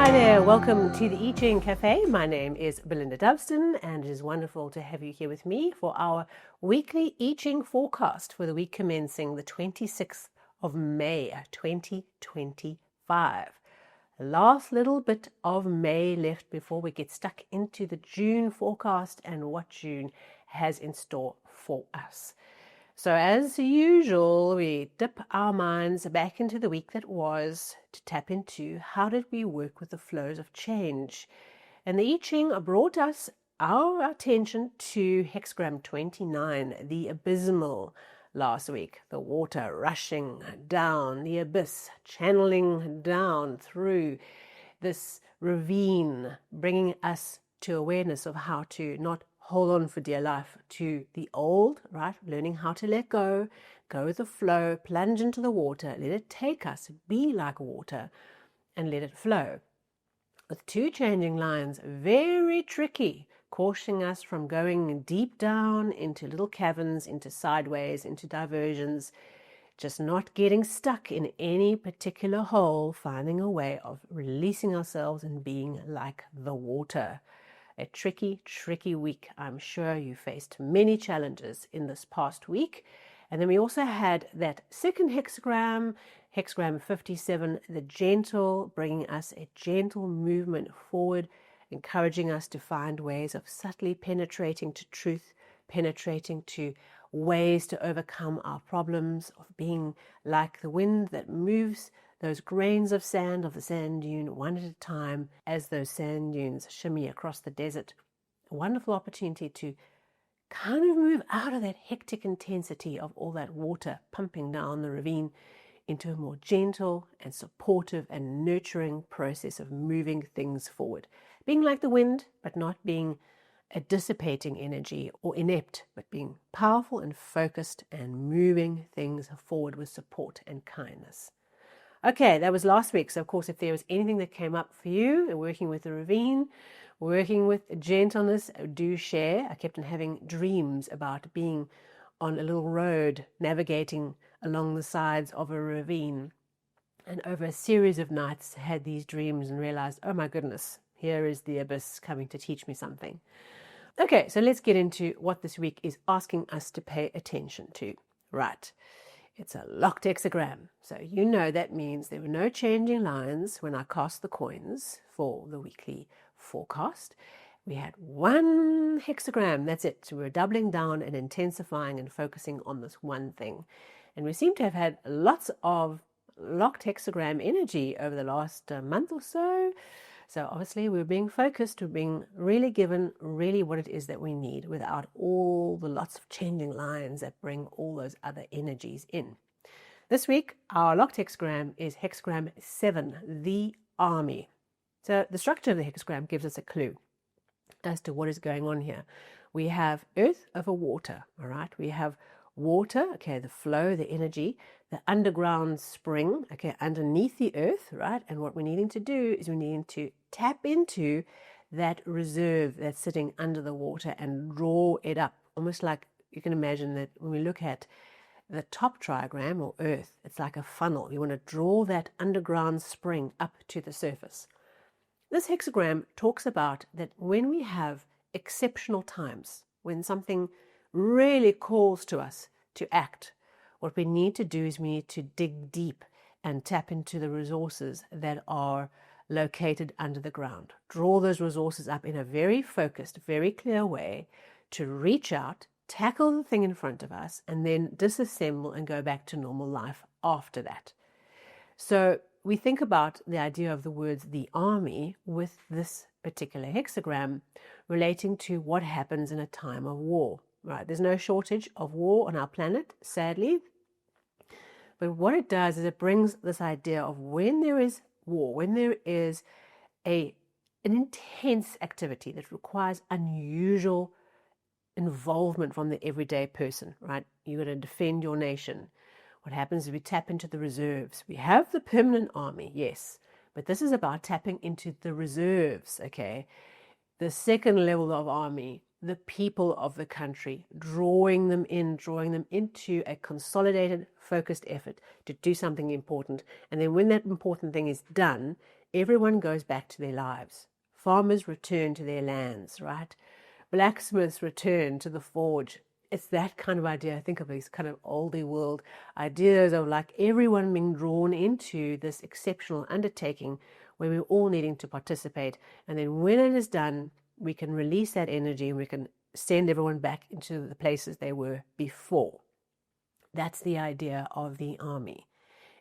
Hi there, welcome to the I Ching Cafe. My name is Belinda Dubston and it is wonderful to have you here with me for our weekly I Ching forecast for the week commencing the 26th of May 2025. Last little bit of May left before we get stuck into the June forecast and what June has in store for us. So as usual, we dip our minds back into the week that was to tap into how did we work with the flows of change. And the I Ching brought us our attention to Hexagram 29, the abysmal, last week. The water rushing down the abyss, channeling down through this ravine, bringing us to awareness of how to not hold on for dear life to the old, right? Learning how to let go, go with the flow, plunge into the water, let it take us, be like water, and let it flow. With two changing lines, very tricky, cautioning us from going deep down into little caverns, into sideways, into diversions, just not getting stuck in any particular hole, finding a way of releasing ourselves and being like the water. A tricky, tricky week. I'm sure you faced many challenges in this past week. And then we also had that second hexagram, hexagram 57, the gentle, bringing us a gentle movement forward, encouraging us to find ways of subtly penetrating to truth, penetrating to ways to overcome our problems, of being like the wind that moves those grains of sand of the sand dune one at a time as those sand dunes shimmy across the desert. A wonderful opportunity to kind of move out of that hectic intensity of all that water pumping down the ravine into a more gentle and supportive and nurturing process of moving things forward. Being like the wind, but not being a dissipating energy or inept, but being powerful and focused and moving things forward with support and kindness. Okay, that was last week. So, of course, if there was anything that came up for you, working with the ravine, working with gentleness, do share. I kept on having dreams about being on a little road, navigating along the sides of a ravine. And over a series of nights, I had these dreams and realized, oh my goodness, here is the abyss coming to teach me something. Okay, so let's get into what this week is asking us to pay attention to. Right. It's a locked hexagram. So you know that means there were no changing lines when I cast the coins for the weekly forecast. We had one hexagram. That's it. So we're doubling down and intensifying and focusing on this one thing. And we seem to have had lots of locked hexagram energy over the last month or so. So obviously we're being focused, we're being really given really what it is that we need without all the lots of changing lines that bring all those other energies in. This week, our locked hexagram is hexagram 7, the army. So the structure of the hexagram gives us a clue as to what is going on here. We have earth over water, all right? We have water, okay, the flow, the energy, the underground spring, okay, underneath the earth, right? And what we're needing to do is we're needing to tap into that reserve that's sitting under the water and draw it up. Almost like you can imagine that when we look at the top triagram or earth, it's like a funnel. You want to draw that underground spring up to the surface. This hexagram talks about that when we have exceptional times, when something really calls to us to act, what we need to do is we need to dig deep and tap into the resources that are located under the ground. Draw those resources up in a very focused, very clear way to reach out, tackle the thing in front of us, and then disassemble and go back to normal life after that. So we think about the idea of the words the army with this particular hexagram relating to what happens in a time of war. Right, there's no shortage of war on our planet, sadly. But what it does is it brings this idea of when there is war, when there is an intense activity that requires unusual involvement from the everyday person, right? You're going to defend your nation. What happens is we tap into the reserves. We have the permanent army, yes, but this is about tapping into the reserves, okay? The second level of army, the people of the country, drawing them into a consolidated, focused effort to do something important. And then when that important thing is done, Everyone goes back to their lives. Farmers return to their lands, right? Blacksmiths return to the forge. It's that kind of idea. I think of these kind of oldie world ideas of like everyone being drawn into this exceptional undertaking where we're all needing to participate. And then when it is done, we can release that energy and we can send everyone back into the places they were before. That's the idea of the army.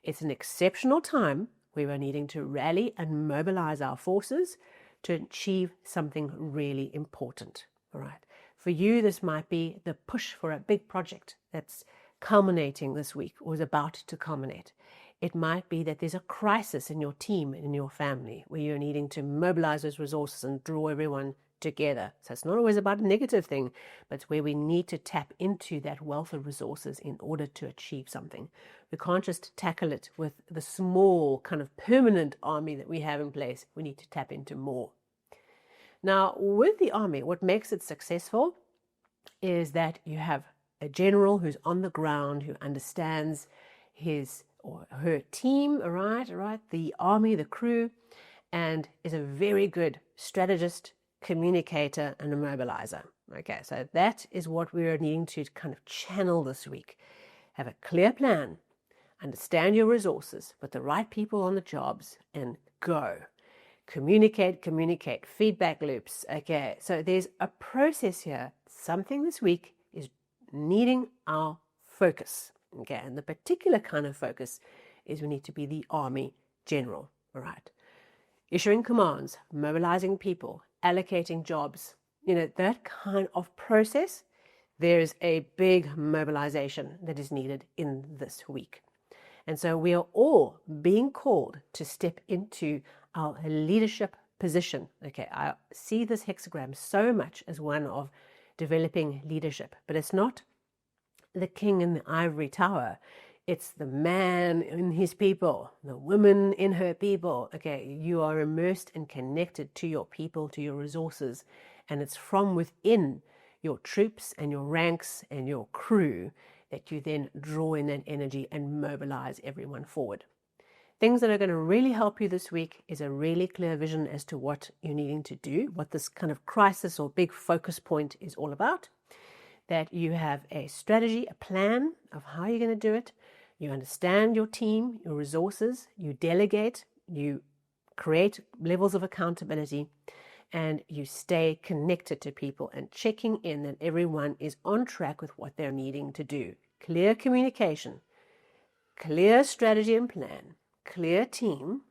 It's an exceptional time where we're needing to rally and mobilize our forces to achieve something really important. All right. For you, this might be the push for a big project that's culminating this week or is about to culminate. It might be that there's a crisis in your team and in your family where you're needing to mobilize those resources and draw everyone together. So it's not always about a negative thing, but it's where we need to tap into that wealth of resources in order to achieve something. We can't just tackle it with the small kind of permanent army that we have in place. We need to tap into more. Now, with the army, what makes it successful is that you have a general who's on the ground, who understands his or her team, right, the army, the crew, and is a very good strategist, communicator, and a mobilizer. Okay, so that is what we are needing to kind of channel this week. Have a clear plan, understand your resources, put the right people on the jobs, and go. Communicate, feedback loops. Okay, so there's a process here. Something this week is needing our focus. Okay, and the particular kind of focus is we need to be the army general. All right, issuing commands, mobilizing people, allocating jobs. That kind of process. There's a big mobilization that is needed in this week. And so we are all being called to step into our leadership position. Okay, I see this hexagram so much as one of developing leadership, but it's not the king in the ivory tower. It's the man in his people, the woman in her people. Okay, you are immersed and connected to your people, to your resources, and it's from within your troops and your ranks and your crew that you then draw in that energy and mobilize everyone forward. Things that are going to really help you this week is a really clear vision as to what you're needing to do, what this kind of crisis or big focus point is all about, that you have a strategy, a plan of how you're going to do it, you understand your team, your resources, you delegate, you create levels of accountability, and you stay connected to people and checking in that everyone is on track with what they're needing to do. Clear communication, clear strategy and plan, clear team,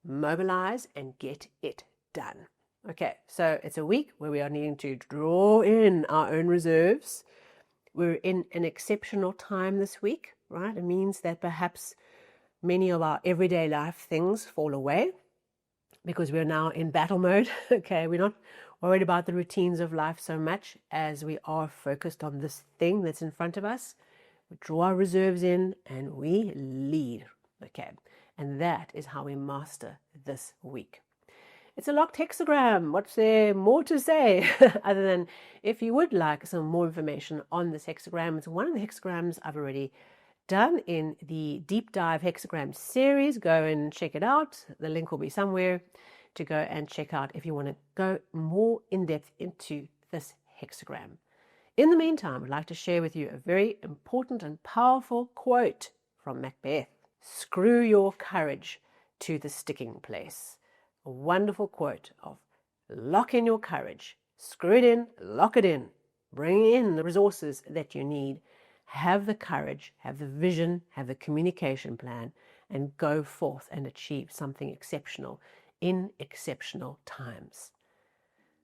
mobilize and get it done. Okay, so it's a week where we are needing to draw in our own reserves. We're in an exceptional time this week, right? It means that perhaps many of our everyday life things fall away because we're now in battle mode. Okay, we're not worried about the routines of life so much as we are focused on this thing that's in front of us. We draw our reserves in and we lead. Okay, and that is how we master this week. It's a locked hexagram. What's there more to say other than if you would like some more information on this hexagram, it's one of the hexagrams I've already done in the deep dive hexagram series. Go and check it out. The link will be somewhere to go and check out if you want to go more in depth into this hexagram. In the meantime, I'd like to share with you a very important and powerful quote from Macbeth. Screw your courage to the sticking place. A wonderful quote of lock in your courage, screw it in, lock it in, bring in the resources that you need, have the courage, have the vision, have the communication plan, and go forth and achieve something exceptional in exceptional times.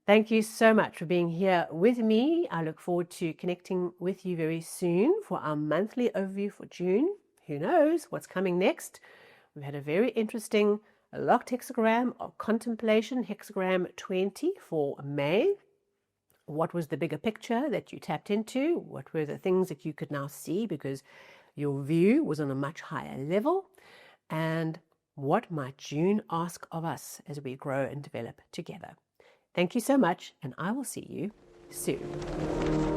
Thank you so much for being here with me. I look forward to connecting with you very soon for our monthly overview for June. Who knows what's coming next? We've had a very interesting locked hexagram of contemplation, hexagram 20 for May. What was the bigger picture that you tapped into? What were the things that you could now see because your view was on a much higher level? And what might June ask of us as we grow and develop together? Thank you so much, and I will see you soon.